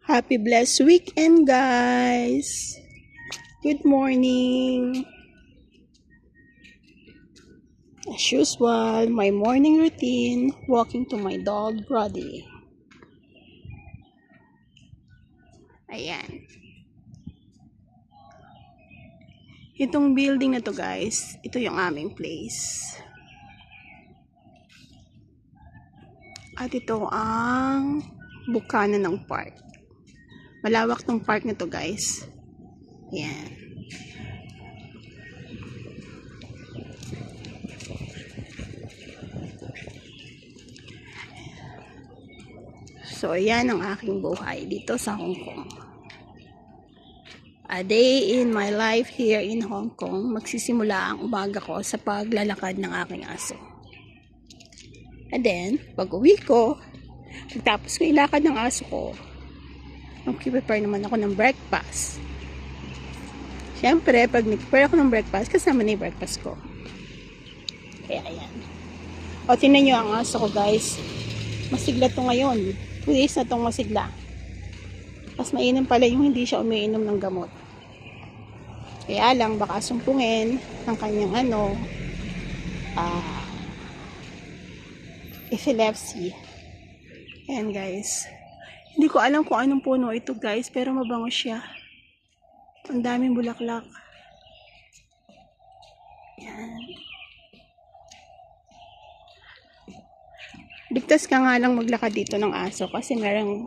Happy blessed weekend, guys. Good morning. As usual, my morning routine, walking to my dog, Brody. Ayan. Itong building na to, guys, ito yung aming place. At ito ang bukana ng park. Malawak tong park na to, guys. Ayan. So, ayan ang aking buhay dito sa Hong Kong. A day in my life here in Hong Kong. Magsisimula ang umaga ko sa paglalakad ng aking aso. And then, pag-uwi ko, pagtapos ko ilakad ng aso ko, mag-prepare naman ako ng breakfast. Siyempre, pag nag-prepare ako ng breakfast, kasama na yung breakfast ko. Kaya, ayan. O, tingnan nyo ang aso ko, guys. Masigla to ngayon. 2 days na tong masigla. Mas mainam pala yung hindi siya umiinom ng gamot. Kaya lang, baka sumpungin ng kanyang epilepsy. Ayan, guys. Hindi ko alam kung anong puno ito, guys, pero mabango siya. Ang daming bulaklak. Ayan. Ligtas ka nga lang maglakad dito ng aso kasi merong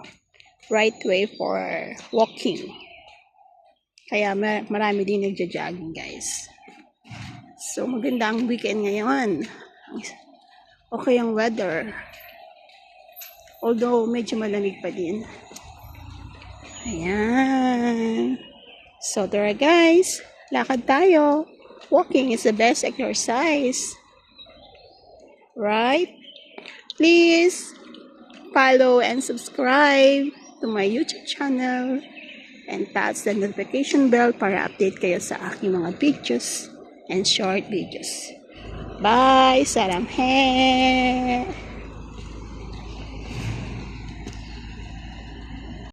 right way for walking. Kaya marami din nagja-jogging, guys. So, maganda ang weekend ngayon. Okay ang weather. Although, medyo malamig pa din. Ayan. So, tara, guys. Lakad tayo. Walking is the best exercise. Right? Please follow and subscribe to my YouTube channel and touch the notification bell para update kayo sa aking mga videos and short videos. Bye! Salam he!